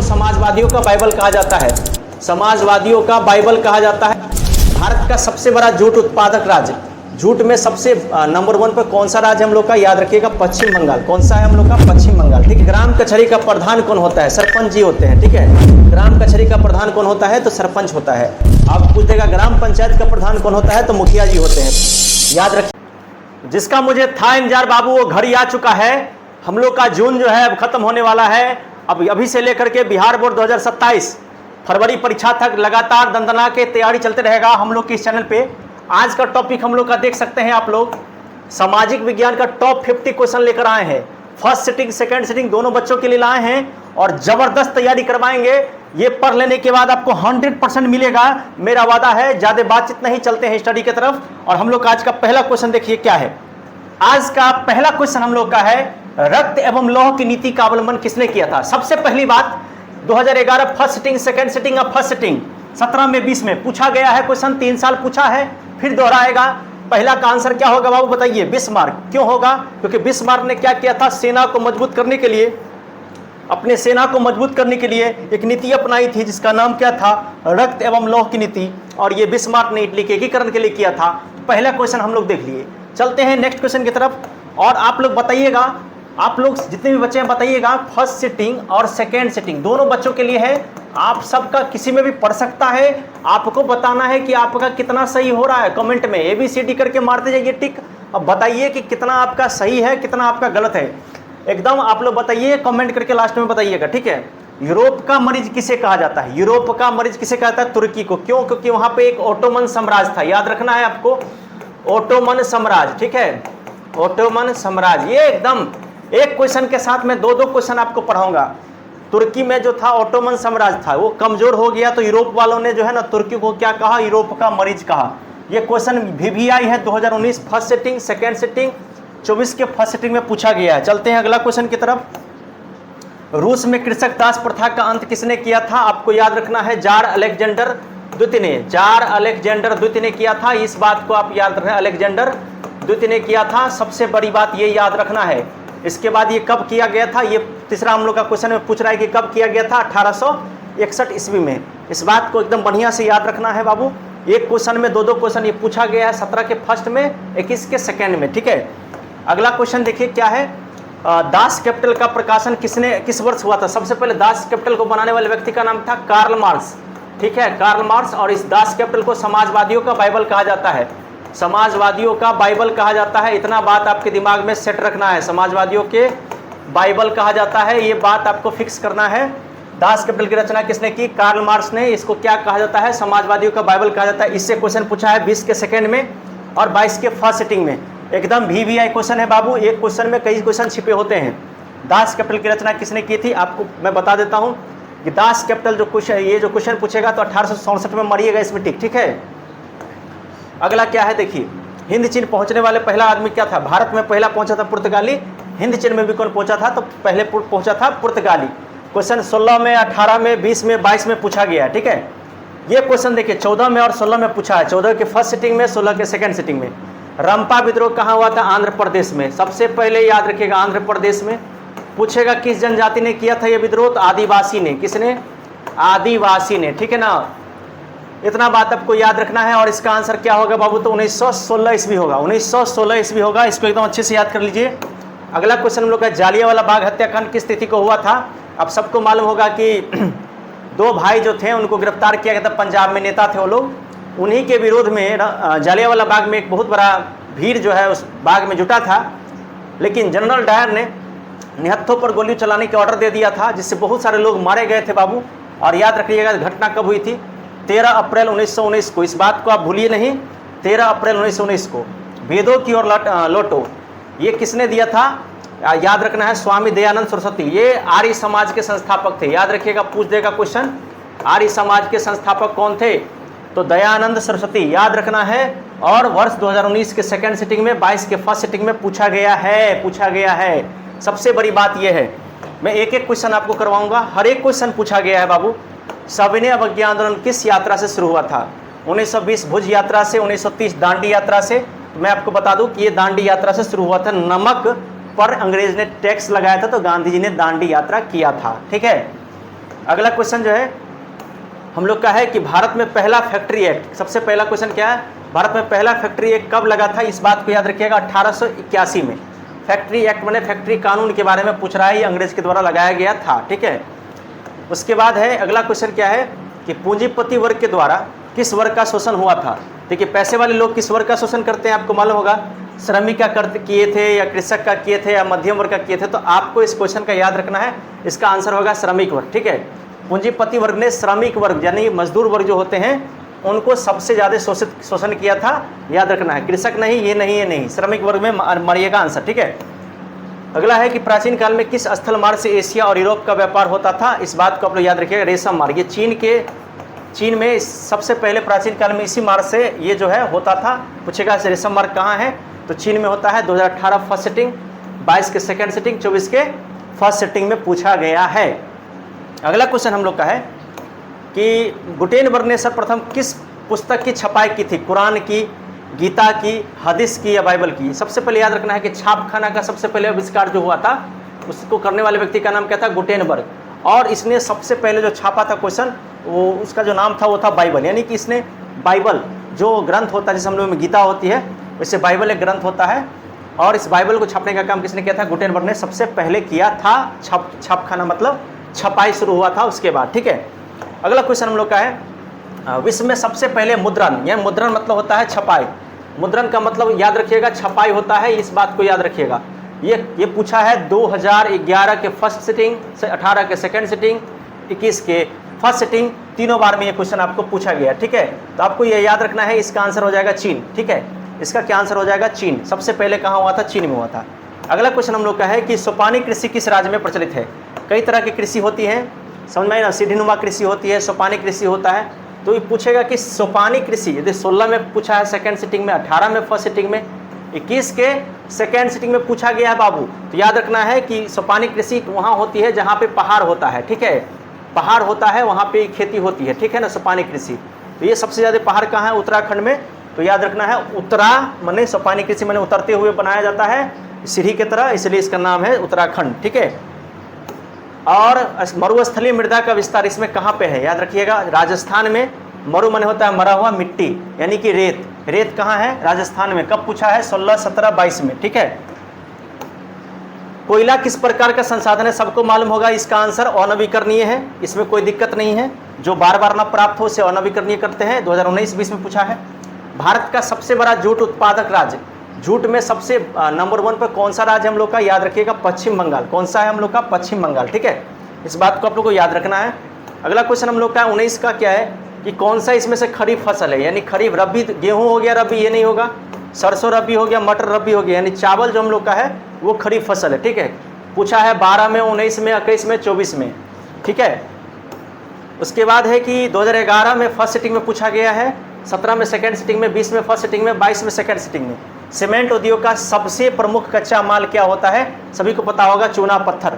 समाजवादियों का बाइबल कहा जाता है? समाजवादियों का बाइबल कहा जाता है। भारत का सबसे बड़ा जूट उत्पादक राज्य, जूट में सबसे नंबर 1 पर कौन सा राज्य हम लोग का? याद रखिएगा, पश्चिम बंगाल। कौन सा है हम लोग का? पश्चिम बंगाल। ठीक है। ग्राम कचहरी का प्रधान कौन होता है? सरपंच जी होते हैं। ठीक है। ग्राम कचहरी का प्रधान कौन होता है? तो सरपंच होता है। आप पूछ देगा ग्राम पंचायत का प्रधान कौन होता है? तो मुखिया जी होते हैं। याद रखिए। जिसका मुझे था इंतजार बाबू, वो घड़ी आ चुका है। हम लोग का जून जो है अब खत्म होने वाला है। अब अभी से लेकर के बिहार बोर्ड 2027 फरवरी परीक्षा तक लगातार दंदना के तैयारी चलते रहेगा हम लोग के इस चैनल पे। आज का टॉपिक हम लोग का देख सकते हैं आप लोग, सामाजिक विज्ञान का टॉप 50 क्वेश्चन लेकर आए हैं। फर्स्ट सिटिंग सेकंड सिटिंग दोनों बच्चों के लिए लाए हैं और जबरदस्त तैयारी करवाएंगे। ये पढ़ लेने के बाद आपको 100% मिलेगा, मेरा वादा है। ज्यादा बातचीत नहीं, चलते हैं स्टडी की तरफ। और हम लोग आज का पहला क्वेश्चन देखिए क्या है। आज का पहला क्वेश्चन हम लोग का है, रक्त एवं लौह की नीति का अवलंबन किसने किया था? सबसे पहली बात 2011 फर्स्ट सिटिंग सेकंड सिटिंग और फर्स्ट सिटिंग 17 में 20 में पूछा गया है क्वेश्चन। 3 साल पूछा है, फिर दोहराएगा। पहला का आंसर क्या होगा बाबू बताइए? बिस्मार्क। क्यों होगा? क्योंकि बिस्मार्क ने क्या किया था? सेना को मजबूत करने के लिए, अपने सेना को मजबूत करने के लिए एक नीति अपनाई थी जिसका नाम क्या था? रक्त एवं लौह की नीति। और ये बिस्मार्क ने इटली के एकीकरण के लिए किया था। पहला क्वेश्चन हम लोग देख लिए। चलते हैं नेक्स्ट क्वेश्चन की तरफ। और आप लोग बताइएगा, आप लोग जितने भी बच्चे हैं बताइएगा, फर्स्ट सिटिंग और सेकेंड सिटिंग दोनों बच्चों के लिए है। आप सबका किसी में भी पढ़ सकता है। आपको बताना है कि आपका कितना सही हो रहा है। कमेंट में ABCD करके मारते जाइए टिक। अब बताइए कि कितना आपका सही है, कितना आपका गलत है। एकदम आप लोग बताइए, कमेंट करके लास्ट में बताइएगा। ठीक है। यूरोप का मरीज किसे कहा जाता है? यूरोप का मरीज किसे कहा जाता है? तुर्की को। क्यों? क्योंकि वहां पे एक ओटोमन साम्राज्य था। याद रखना है आपको, ओटोमन साम्राज्य। ठीक है, ओटोमन साम्राज्य। ये एकदम एक क्वेश्चन के साथ में 2-2 क्वेश्चन आपको पढ़ाऊंगा। तुर्की में जो था ओटोमन साम्राज्य था, वो कमजोर हो गया तो यूरोप वालों ने जो है ना तुर्की को क्या कहा? यूरोप का मरीज कहा। ये क्वेश्चन VVI है 2019 फर्स्ट सिटिंग सेकेंड सिटिंग 24 के फर्स्ट सिटिंग में पूछा गया है। चलते हैं अगला क्वेश्चन की तरफ। रूस में कृषक दास प्रथा का अंत किसने किया था? आपको याद रखना है, जार अलेक्जेंडर द्वितीय ने। जार अलेक्जेंडर द्वितीय ने किया था। इस बात को आप याद रखना, अलेक्जेंडर द्वितीय ने किया था। सबसे बड़ी बात ये याद रखना है। इसके बाद ये कब किया गया था? ये तीसरा हम लोग का क्वेश्चन में पूछ रहा है कि कब किया गया था? 1861 ईस्वी में। इस बात को एकदम बढ़िया से याद रखना है बाबू। एक क्वेश्चन में 2-2 क्वेश्चन ये पूछा गया है, 17 के फर्स्ट में, 21 के सेकेंड में। ठीक है। अगला क्वेश्चन देखिए क्या है। दास कैपिटल का प्रकाशन किस वर्ष हुआ था? सबसे पहले दास कैपिटल को बनाने वाले व्यक्ति का नाम था कार्ल मार्क्स। ठीक है, कार्ल मार्क्स। और इस दास कैपिटल को समाजवादियों का बाइबल कहा जाता है। समाजवादियों का बाइबल कहा जाता है। इतना बात आपके दिमाग में सेट रखना है, समाजवादियों के बाइबल कहा जाता है। ये बात आपको फिक्स करना है। दास कैपिटल की रचना किसने की? कार्ल मार्क्स ने। इसको क्या कहा जाता है? समाजवादियों का बाइबल कहा जाता है। इससे क्वेश्चन पूछा है 20 के सेकेंड में और 22 के फर्स्ट सिटिंग में। एकदम VVI क्वेश्चन है बाबू। एक क्वेश्चन में कई क्वेश्चन छिपे होते हैं। दास कैपिटल की रचना किसने की थी? आपको मैं बता देता हूँ कि दास कैपिटल जो क्वेश्चन, ये जो क्वेश्चन पूछेगा तो 1867 में मरिएगा इसमें टिक। ठीक है। अगला क्या है देखिए, हिंद चीन पहुंचने वाले पहला आदमी क्या था? भारत में पहला पहुंचा था पुर्तगाली। हिंद चीन में भी कौन पहुंचा था? तो पहले पहुंचा था पुर्तगाली। क्वेश्चन 16 में, 18 में, 20 में, 22 में पूछा गया है। ठीक है। ये क्वेश्चन देखिए 14 में और 16 में पूछा है। 14 के फर्स्ट सिटिंग में, 16 के सेकंड सिटिंग में। रंपा विद्रोह कहाँ हुआ था? आंध्र प्रदेश में। सबसे पहले याद रखिएगा, आंध्र प्रदेश में। पूछेगा किस जनजाति ने किया था ये विद्रोह? तो आदिवासी ने। किसने? आदिवासी ने। ठीक है ना, इतना बात आपको याद रखना है। और इसका आंसर क्या होगा बाबू? तो 1916 ईस्वी होगा। 1916 ईस्वी होगा। इसको एकदम अच्छे से याद कर लीजिए। अगला क्वेश्चन हम लोग का, जालियांवाला बाग हत्याकांड किस तिथि को हुआ था? अब सबको मालूम होगा कि 2 भाई जो थे उनको गिरफ्तार किया गया था। पंजाब में नेता थे वो लोग। उन्हीं के विरोध में जालियांवाला बाग में एक बहुत बड़ा भीड़ जो है उस बाग में जुटा था। लेकिन जनरल डायर ने निहत्थों पर गोली चलाने का ऑर्डर दे दिया था, जिससे बहुत सारे लोग मारे गए थे बाबू। और याद रखिएगा घटना कब हुई थी? 13 अप्रैल 1919 को। इस बात को आप भूलिए नहीं, 13 अप्रैल 1919 को। वेदों की ओर लौटो, ये किसने दिया था? याद रखना है, स्वामी दयानंद सरस्वती। ये आर्य समाज के संस्थापक थे। याद रखिएगा, पूछ देगा क्वेश्चन, आर्य समाज के संस्थापक कौन थे? तो दयानंद सरस्वती। याद रखना है। और वर्ष 2019 के सेकंड सिटिंग में, 22 के फर्स्ट सिटिंग में पूछा गया है। सबसे बड़ी बात यह है, मैं एक एक क्वेश्चन आपको करवाऊंगा। हर एक क्वेश्चन पूछा गया है बाबू। सविनय अवज्ञा आंदोलन किस यात्रा से शुरू हुआ था? 1920 भुज यात्रा से, 1930 दांडी यात्रा से। तो मैं आपको बता दूं कि ये दांडी यात्रा से शुरू हुआ था। नमक पर अंग्रेज ने टैक्स लगाया था तो गांधी जी ने दांडी यात्रा किया था। ठीक है। अगला क्वेश्चन जो है हम लोग का है कि भारत में पहला फैक्ट्री एक्ट, सबसे पहला क्वेश्चन क्या है, भारत में पहला फैक्ट्री एक्ट कब लगा था? इस बात को याद रखिएगा 1881 में। फैक्ट्री एक्ट मैंने फैक्ट्री कानून के बारे में पूछ रहा है, ये अंग्रेज के द्वारा लगाया गया था, ठीक है। उसके बाद है अगला क्वेश्चन क्या है कि पूंजीपति वर्ग के द्वारा किस वर्ग का शोषण हुआ था? देखिए पैसे वाले लोग किस वर्ग का शोषण करते हैं आपको मालूम होगा, श्रमिक का किए थे या कृषक का किए थे या मध्यम वर्ग का किए थे, तो आपको इस क्वेश्चन का याद रखना है, इसका आंसर होगा श्रमिक वर्ग, ठीक है। पूंजीपति वर्ग ने श्रमिक वर्ग यानी मजदूर वर्ग जो होते हैं उनको सबसे ज़्यादा शोषण किया था, याद रखना है, कृषक नहीं, ये नहीं, ये नहीं, श्रमिक वर्ग में मारिएगा आंसर, ठीक है। अगला है कि प्राचीन काल में किस स्थल मार्ग से एशिया और यूरोप का व्यापार होता था? इस बात को आप लोग याद रखिएगा, रेशम मार्ग। ये चीन में सबसे पहले प्राचीन काल में इसी मार्ग से ये जो है होता था। पूछेगा रेशम मार्ग कहाँ है, तो चीन में होता है। 2018 फर्स्ट सिटिंग, 22 के सेकेंड सिटिंग, 24 के फर्स्ट सिटिंग में पूछा गया है। अगला क्वेश्चन हम लोग का है कि गुटेनबर्ग ने सर्वप्रथम किस पुस्तक की छपाई की थी? कुरान की, गीता की, हदीस की या बाइबल की? सबसे पहले याद रखना है कि छापखाना का सबसे पहले आविष्कार जो हुआ था उसको करने वाले व्यक्ति का नाम क्या था? गुटेनबर्ग। और इसने सबसे पहले जो छापा था क्वेश्चन, वो उसका जो नाम था वो था बाइबल, यानी कि इसने बाइबल जो ग्रंथ होता है, जैसे हम लोग में गीता होती है वैसे बाइबल एक ग्रंथ होता है, और इस बाइबल को छापने का काम किसने किया था? गुटेनबर्ग ने सबसे पहले किया था। छापखाना मतलब छपाई शुरू हुआ था उसके बाद, ठीक है। अगला क्वेश्चन हम लोग का है विश्व में सबसे पहले मुद्रण, यह मुद्रण मतलब होता है छपाई, मुद्रण का मतलब याद रखिएगा छपाई होता है, इस बात को याद रखिएगा। ये पूछा है 2011 के फर्स्ट सिटिंग से, 18 के सेकेंड सिटिंग, 21 के फर्स्ट सिटिंग, तीनों बार में ये क्वेश्चन आपको पूछा गया, ठीक है। तो आपको ये याद रखना है, इसका आंसर हो जाएगा चीन, ठीक है। इसका क्या आंसर हो जाएगा? चीन। सबसे पहले कहाँ हुआ था? चीन में हुआ था। अगला क्वेश्चन हम लोग का है कि सोपानी कृषि किस राज्य में प्रचलित है? कई तरह की कृषि होती है, समझ में आई ना, सीढ़ीनुमा कृषि होती है, सोपानी कृषि होता है। तो ये पूछेगा कि सोपानी कृषि यदि 16 में पूछा है सेकेंड सिटिंग में, 18 में फर्स्ट सिटिंग में, 21 के सेकेंड सिटिंग में पूछा गया है बाबू, तो याद रखना है कि सोपानी कृषि वहाँ होती है जहाँ पे पहाड़ होता है, ठीक है। पहाड़ होता है वहाँ पे खेती होती है, ठीक है ना, सोपानी कृषि। तो ये सबसे ज़्यादा पहाड़ कहाँ है? उत्तराखंड में। तो याद रखना है उत्तरा माने सोपानी कृषि माने उतरते हुए बनाया जाता है सीढ़ी की तरह, इसलिए इसका नाम है उत्तराखंड, ठीक है। और मरुस्थलीय मृदा का विस्तार इसमें कहाँ पे है? याद रखिएगा राजस्थान में। मरु माने होता है मरा हुआ मिट्टी, यानी कि रेत। रेत कहाँ है? राजस्थान में। कब पूछा है? 16, 17, 22 में, ठीक है। कोयला किस प्रकार का संसाधन है? सबको मालूम होगा, इसका आंसर अनवीकरणीय है, इसमें कोई दिक्कत नहीं है। जो बार बार न प्राप्त हो उसे अनवीकरणीय करते हैं। 2019-20 में पूछा है। भारत का सबसे बड़ा जूट उत्पादक राज्य, जूट में सबसे नंबर 1 पर कौन सा राज्य हम लोग का? याद रखिएगा पश्चिम बंगाल। कौन सा है हम लोग का? पश्चिम बंगाल, ठीक है। इस बात को आप लोग को याद रखना है। अगला क्वेश्चन हम लोग का 19 का क्या है कि कौन सा इसमें से खरीफ फसल है? यानी खरीफ, रबी गेहूँ हो गया रबी, ये नहीं होगा, सरसों रबी हो गया, मटर रबी हो गया, यानी चावल जो हम लोग का है वो खरीफ फसल है, ठीक है। पूछा है 12 में, 19 में, 21 में, 24 में, ठीक है। उसके बाद है कि 2011 में फर्स्ट सिटिंग में पूछा गया है, 17 में सेकेंड सिटिंग में, 20 में फर्स्ट सिटिंग में, 22 में सेकेंड सिटिंग में। सीमेंट उद्योग का सबसे प्रमुख कच्चा माल क्या होता है? सभी को पता होगा, चूना पत्थर।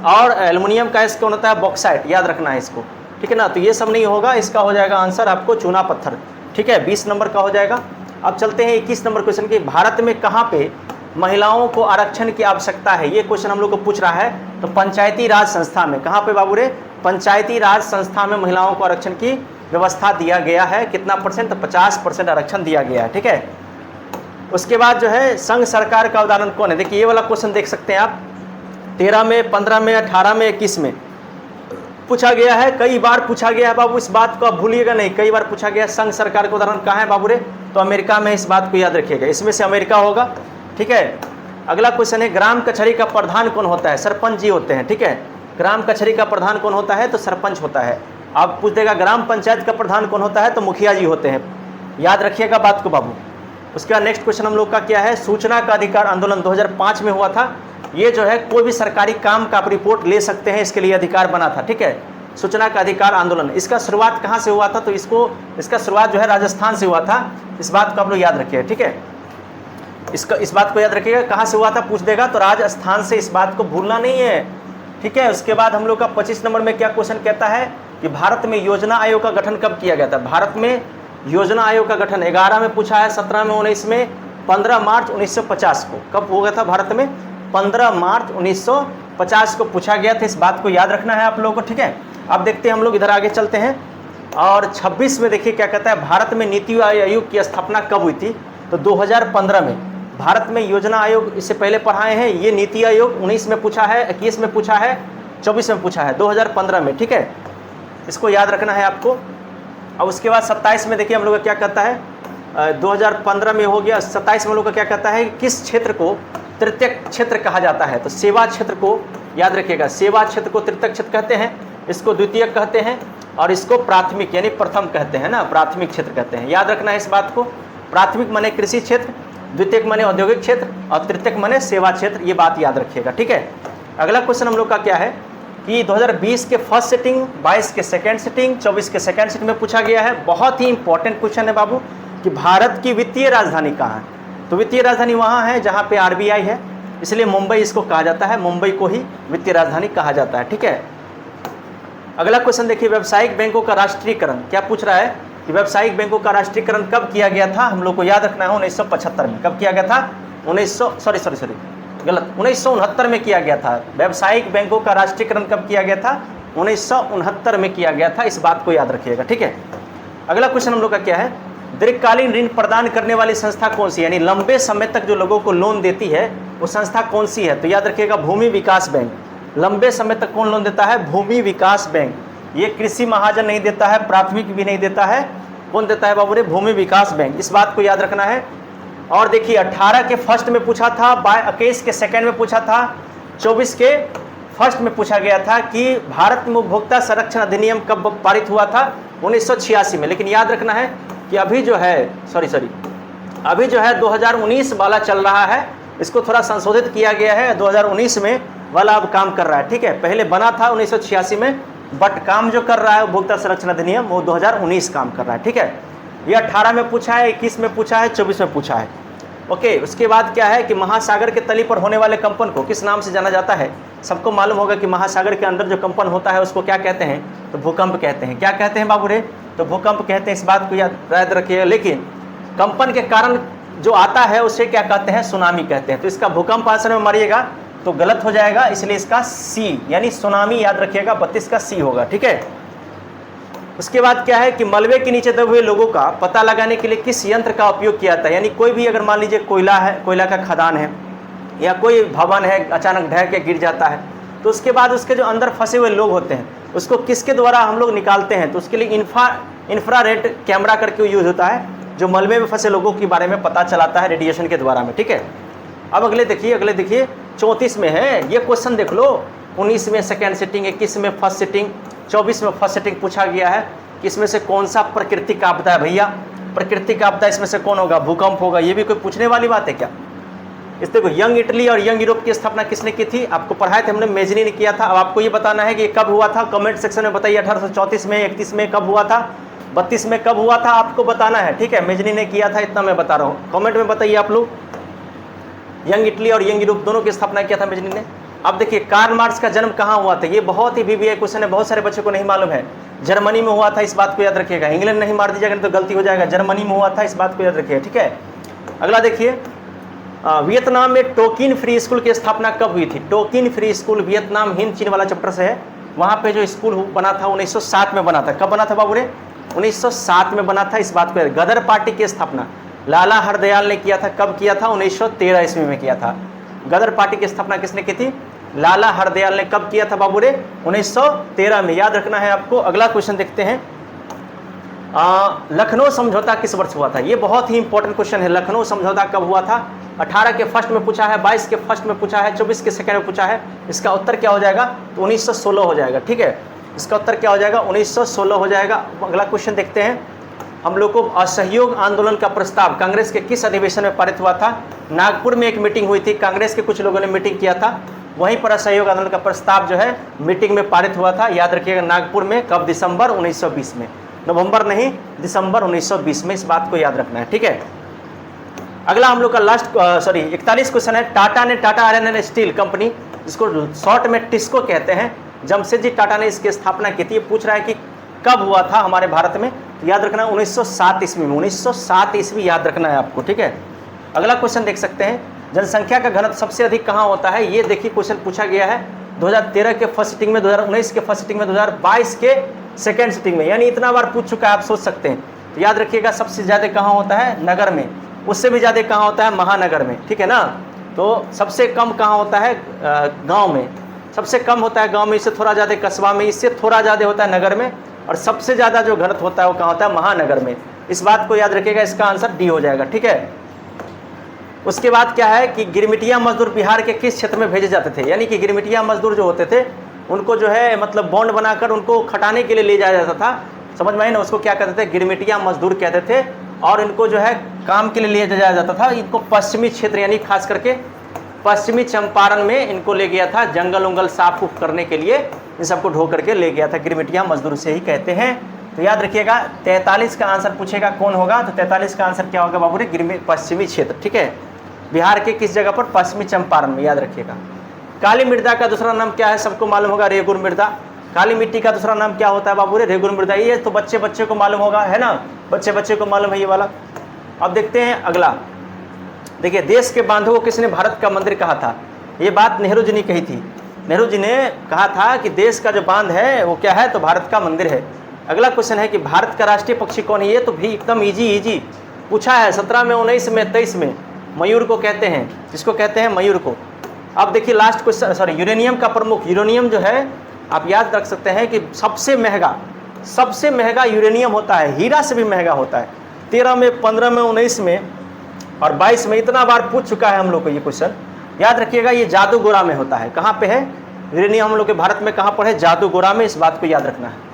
और एल्युमिनियम का इसका होता है बॉक्साइट, याद रखना है इसको, ठीक है ना। तो ये सब नहीं होगा, इसका हो जाएगा आंसर आपको चूना पत्थर, ठीक है। 20 नंबर का हो जाएगा। अब चलते हैं 21 नंबर क्वेश्चन के। भारत में कहाँ पे महिलाओं को आरक्षण की आवश्यकता है? ये क्वेश्चन हम लोग को पूछ रहा है। तो पंचायती राज संस्था में। कहाँ पे बाबू रे? पंचायती राज संस्था में महिलाओं को आरक्षण की व्यवस्था दिया गया है। कितना परसेंट? तो 50% आरक्षण दिया गया है, ठीक है। उसके बाद जो है संघ सरकार का उदाहरण कौन है? देखिए ये वाला क्वेश्चन देख सकते हैं आप, 13 में, 15 में, 18 में, 21 में पूछा गया है। कई बार पूछा गया है बाबू, इस बात को आप भूलिएगा नहीं, कई बार पूछा गया है। संघ सरकार का उदाहरण कहाँ है बाबू रे? तो अमेरिका में, इस बात को याद रखिएगा, इसमें से अमेरिका होगा, ठीक है। अगला क्वेश्चन है ग्राम कचहरी का प्रधान कौन होता है? सरपंच जी होते हैं, ठीक है। ग्राम कचहरी का प्रधान कौन होता है? तो सरपंच होता है। आप पूछ देगा ग्राम पंचायत का प्रधान कौन होता है? तो मुखिया जी होते हैं, याद रखिएगा बात को बाबू। उसके बाद नेक्स्ट क्वेश्चन हम लोग का क्या है? सूचना का अधिकार आंदोलन 2005 में हुआ था। ये जो है कोई भी सरकारी काम का आप रिपोर्ट ले सकते हैं, इसके लिए अधिकार बना था, ठीक है। सूचना का अधिकार आंदोलन, इसका शुरुआत कहाँ से हुआ था? तो इसका शुरुआत जो है राजस्थान से हुआ था। इस बात को आप लोग याद रखिए, ठीक है। इस बात को याद रखिएगा, कहाँ से हुआ था पूछ देगा तो राजस्थान से, इस बात को भूलना नहीं है, ठीक है। उसके बाद हम लोग का 25 नंबर में क्या क्वेश्चन कहता है कि भारत में योजना आयोग का गठन कब किया गया था? भारत में योजना आयोग का गठन 11 में पूछा है, 17 में, 19 में, 15 मार्च 1950 को। कब हो गया था भारत में? 15 मार्च 1950 को पूछा गया था। इस बात को याद रखना है आप लोगों को, ठीक है। अब देखते हैं हम लोग, इधर आगे चलते हैं। और 26 में देखिए क्या कहता है, भारत में नीति आयोग की स्थापना कब हुई थी? तो 2015 में भारत में योजना आयोग, इससे पहले पढ़ाए हैं, ये नीति आयोग 19 में पूछा है, 21 में पूछा है, 24 में पूछा है, 2015 में, ठीक है, इसको याद रखना है आपको। अब उसके बाद 27 में देखिए हम लोग का क्या कहता है, 2015 में हो गया, 27 में हम लोग का क्या कहता है, किस क्षेत्र को तृतीय क्षेत्र कहा जाता है? तो सेवा क्षेत्र को याद रखिएगा, सेवा क्षेत्र को तृतीय क्षेत्र कहते हैं, इसको द्वितीय कहते हैं, और इसको प्राथमिक यानी प्रथम कहते हैं ना, प्राथमिक क्षेत्र कहते हैं। याद रखना है इस बात को, प्राथमिक माने कृषि क्षेत्र, द्वितीयक माने औद्योगिक क्षेत्र, और तृतीयक माने सेवा क्षेत्र, ये बात याद रखिएगा, ठीक है। अगला क्वेश्चन हम लोग का क्या है कि 2020 के फर्स्ट सिटिंग, 22 के सेकेंड सिटिंग, 24 के सेकेंड सिटिंग में पूछा गया है। बहुत ही इंपॉर्टेंट क्वेश्चन है बाबू कि भारत की वित्तीय राजधानी कहाँ है? तो वित्तीय राजधानी वहाँ है जहाँ पे RBI है, इसलिए मुंबई इसको कहा जाता है, मुंबई को ही वित्तीय राजधानी कहा जाता है, ठीक है। अगला क्वेश्चन देखिए, व्यावसायिक बैंकों का राष्ट्रीयकरण क्या पूछ रहा है कि व्यावसायिक बैंकों का राष्ट्रीयकरण कब किया गया था? हम लोग को याद रखना है 1975 में। कब किया गया था? 1969 में किया गया था। व्यावसायिक बैंकों का राष्ट्रीयकरण कब किया गया था? 1969 में किया गया था, इस बात को याद रखिएगा, ठीक है। अगला क्वेश्चन हम लोग का क्या है, दीर्घकालीन ऋण प्रदान करने वाली संस्था कौन सी है? यानी लंबे समय तक जो लोगों को लोन देती है वो संस्था कौन सी है? तो याद रखिएगा भूमि विकास बैंक। लंबे समय तक कौन लोन देता है? भूमि विकास बैंक। ये कृषि महाजन नहीं देता है, प्राथमिक भी नहीं देता है, कौन देता है बाबू रे? भूमि विकास बैंक, इस बात को याद रखना है। और देखिए 18 के फर्स्ट में पूछा था, 21 के सेकंड में पूछा था, 24 के फर्स्ट में पूछा गया था कि भारत में उपभोक्ता संरक्षण अधिनियम कब पारित हुआ था? 1986 में। लेकिन याद रखना है कि अभी जो है अभी जो है 2019 वाला चल रहा है, इसको थोड़ा संशोधित किया गया है, 2019 में वाला अब काम कर रहा है, ठीक है। पहले बना था 1986 में, बट काम जो कर रहा है उपभोक्ता संरक्षण अधिनियम वो 2019 काम कर रहा है, ठीक है। ये 18 में पूछा है, 21 में पूछा है, 24 में पूछा है, ओके। उसके बाद क्या है कि महासागर के तली पर होने वाले कंपन को किस नाम से जाना जाता है? सबको मालूम होगा कि महासागर के अंदर जो कंपन होता है उसको क्या कहते हैं? तो भूकंप कहते हैं। क्या कहते हैं बाबू रे? तो भूकंप कहते हैं, इस बात को याद रखिएगा। लेकिन कंपन के कारण जो आता है उसे क्या कहते हैं? सुनामी कहते हैं। तो इसका भूकंप आंसर में मारिएगा तो गलत हो जाएगा, इसलिए इसका सी यानी सुनामी याद रखिएगा, 32 का सी होगा, ठीक है। उसके बाद क्या है कि मलबे के नीचे दबे हुए लोगों का पता लगाने के लिए किस यंत्र का उपयोग किया जाता है? यानी कोई भी अगर मान लीजिए कोयला है, कोयला का खदान है, या कोई भवन है अचानक ढह के गिर जाता है, तो उसके बाद उसके जो अंदर फंसे हुए लोग होते हैं उसको किसके द्वारा हम लोग निकालते हैं? तो उसके लिए इंफ्रारेड कैमरा करके यूज होता है, जो मलबे में फंसे लोगों के बारे में पता चलाता है रेडिएशन के द्वारा में, ठीक है। अब अगले देखिए 34 में है, ये क्वेश्चन देख लो। 19 में सेकेंड सिटिंग, 21 में फर्स्ट सिटिंग, 24 में फर्स्ट सिटिंग पूछा गया है कि इसमें से कौन सा प्राकृतिक आपदा है? भैया प्राकृतिक आपदा इसमें से कौन होगा? भूकंप होगा। ये भी कोई पूछने वाली बात है क्या? इस देखो, यंग इटली और यंग यूरोप की स्थापना किसने की थी? आपको पढ़ाए थे हमने, मेजनी ने किया था। अब आपको ये बताना है कि ये कब हुआ था, कमेंट सेक्शन में बताइए। 1834 में, 31 में कब हुआ था, 32 में कब हुआ था, आपको बताना है, ठीक है। मेजनी ने किया था, इतना मैं बता रहा हूँ, कमेंट में बताइए आप लोग। यंग इटली और यंग यूरोप दोनों की स्थापना किया था मेजनी ने। अब देखिए कार्ल मार्क्स का जन्म कहाँ हुआ था? ये बहुत ही VVI क्वेश्चन है, बहुत सारे बच्चों को नहीं मालूम है। जर्मनी में हुआ था, इस बात को याद रखिएगा। इंग्लैंड नहीं मार दीजिएगा नहीं तो गलती हो जाएगा। जर्मनी में हुआ था, इस बात को याद रखिएगा, ठीक है। अगला देखिए, वियतनाम में टोकिन फ्री स्कूल की स्थापना कब हुई थी? Tonkin free school Vietnam Hind चीन वाला चैप्टर से है। वहाँ पे जो स्कूल बना था 1907 में बना था। कब बना था बाबू रे? 1907 में बना था, इस बात को। गदर पार्टी की स्थापना लाला हरदयाल ने किया था। कब किया था? 1913 ईस्वी में किया था। गदर पार्टी की स्थापना किसने की थी? लाला हरदयाल ने। कब किया था बाबू रे? 1913 में, याद रखना है आपको। अगला क्वेश्चन देखते हैं, लखनऊ समझौता किस वर्ष हुआ था? ये बहुत ही इंपॉर्टेंट क्वेश्चन है। लखनऊ समझौता कब हुआ था? 18 के फर्स्ट में पूछा है, 22 के फर्स्ट में पूछा है, 24 के सेकंड में पूछा है। इसका उत्तर क्या हो जाएगा? तो 1916 हो जाएगा, ठीक है। इसका उत्तर क्या हो जाएगा? 1916 हो जाएगा। अगला क्वेश्चन देखते हैं, हम लोग को असहयोग आंदोलन का प्रस्ताव कांग्रेस के किस अधिवेशन में पारित हुआ था? नागपुर में एक मीटिंग हुई थी, कांग्रेस के कुछ लोगों ने मीटिंग किया था, वहीं पर असहयोग आंदोलन का प्रस्ताव जो है मीटिंग में पारित हुआ था। याद रखिएगा, नागपुर में। कब? दिसंबर 1920 में। नवंबर नहीं, दिसंबर 1920 में, इस बात को याद रखना है, ठीक है। अगला हम लोग का लास्ट 41 क्वेश्चन है, टाटा ने Tata iron and steel company, जिसको शॉर्ट में टिस्को कहते हैं, जमशेदजी टाटा ने इसकी स्थापना की थी। ये पूछ रहा है कि कब हुआ था हमारे भारत में? तो याद रखना 1907 ईस्वी में। 1907 ईस्वी याद रखना है आपको, ठीक है। अगला क्वेश्चन देख सकते हैं, जनसंख्या का घनत्व सबसे अधिक कहाँ होता है? ये देखिए क्वेश्चन पूछा गया है, 2013 के फर्स्ट सिटिंग में, 2019 के फर्स्ट सिटिंग में, 2022 के सेकेंड सिटिंग में, यानी इतना बार पूछ चुका है, आप सोच सकते हैं। तो याद रखिएगा सबसे ज़्यादा कहाँ होता है? नगर में। उससे भी ज़्यादा कहाँ होता है? महानगर में, ठीक है ना। तो सबसे कम कहाँ होता है? गाँव में। सबसे कम होता है गाँव में, इससे थोड़ा ज़्यादा कस्बा में, इससे थोड़ा ज़्यादा होता है नगर में, और सबसे ज़्यादा जो घनत्व होता है वो कहाँ होता है? महानगर में। इस बात को याद रखिएगा, इसका आंसर डी हो जाएगा, ठीक है। उसके बाद क्या है कि गिरमिटिया मजदूर बिहार के किस क्षेत्र में भेजे जाते थे? यानी कि गिरमिटिया मजदूर जो होते थे उनको जो है मतलब बॉन्ड बनाकर उनको खटाने के लिए ले जाया जाता था, समझ में आई ना। उसको क्या कहते थे? गिरमिटिया मजदूर कहते थे। और इनको जो है काम के लिए ले जाया जाता था। इनको पश्चिमी क्षेत्र यानी खास करके पश्चिमी चंपारण में इनको ले गया था, जंगल उंगल साफ उफ करने के लिए इन सबको ढो करके ले गया था। गिरमिटिया मजदूर से ही कहते हैं। तो याद रखिएगा 43 का आंसर पूछेगा कौन होगा, तो 43 का आंसर क्या होगा बाबू रे? पश्चिमी क्षेत्र, ठीक है। बिहार के किस जगह पर? पश्चिमी चंपारण में, याद रखिएगा। काली मृदा का दूसरा नाम क्या है? सबको मालूम होगा, रेगुर मृदा। काली मिट्टी का दूसरा नाम क्या होता है बाबू रे? रेगुर मृदा। ये तो बच्चे बच्चे को मालूम होगा, है ना, बच्चे बच्चे को मालूम है ये वाला। अब देखते हैं अगला। देखिए, देश के बांधों को किसने भारत का मंदिर कहा था? ये बात नेहरू जी ने कही थी। नेहरू जी ने कहा था कि देश का जो बांध है वो क्या है? तो भारत का मंदिर है। अगला क्वेश्चन है कि भारत का राष्ट्रीय पक्षी कौन है? ये तो भी एकदम इजी पूछा है। 17 में, 19 में, 23 में मयूर को कहते हैं। जिसको कहते हैं? मयूर को। अब देखिए लास्ट क्वेश्चन, सॉरी, यूरेनियम का प्रमुख। यूरेनियम जो है आप याद रख सकते हैं कि सबसे महंगा यूरेनियम होता है, हीरा से भी महंगा होता है। 13 में, 15 में, 19 में और 22 में इतना बार पूछ चुका है हम लोग को ये क्वेश्चन। याद रखिएगा ये जादूगोरा में होता है। कहाँ पे है यूरेनियम हम लोग के भारत में? कहाँ पर है? जादूगोरा में। इस बात को याद रखना है।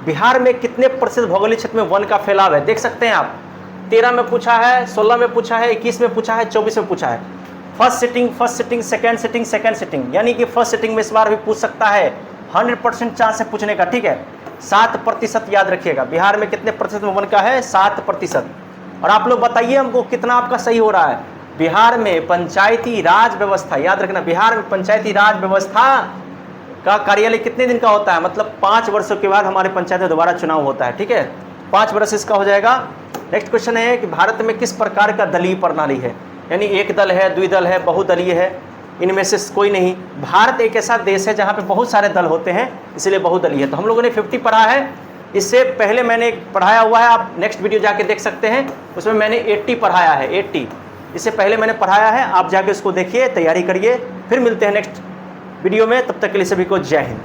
बिहार में कितने प्रतिशत भौगोलिक क्षेत्र में वन का फैलाव है? देख सकते हैं आप, 13 में पूछा है, 16 में पूछा है, 21 में पूछा है, 24 में पूछा है। फर्स्ट सिटिंग, सेकेंड सिटिंग, यानी कि फर्स्ट सिटिंग में इस बार भी पूछ सकता है। 100% चांस है पूछने का, ठीक है। 7% याद रखिएगा। बिहार में कितने प्रतिशत में वन का है? 7%। और आप लोग बताइए हमको कितना आपका सही हो रहा है। बिहार में पंचायती राज व्यवस्था, याद रखना, बिहार में पंचायती राज व्यवस्था का कार्यालय कितने दिन का होता है? मतलब 5 वर्षों के बाद हमारे पंचायत में दोबारा चुनाव होता है, ठीक है। 5 वर्ष इसका हो जाएगा। नेक्स्ट क्वेश्चन है कि भारत में किस प्रकार का दलीय प्रणाली है? यानी एक दल है, द्विदल है, बहुदलीय है, इनमें से कोई नहीं। भारत एक ऐसा देश है जहाँ पे बहुत सारे दल होते हैं, इसलिए बहुदलीय है। तो हम लोगों ने 50 पढ़ा है। इससे पहले मैंने पढ़ाया हुआ है, आप नेक्स्ट वीडियो जाके देख सकते हैं, उसमें मैंने 80 पढ़ाया है। 80 इससे पहले मैंने पढ़ाया है, आप जाके उसको देखिए, तैयारी करिए। फिर मिलते हैं नेक्स्ट वीडियो में, तब तक के लिए सभी को जय हिंद।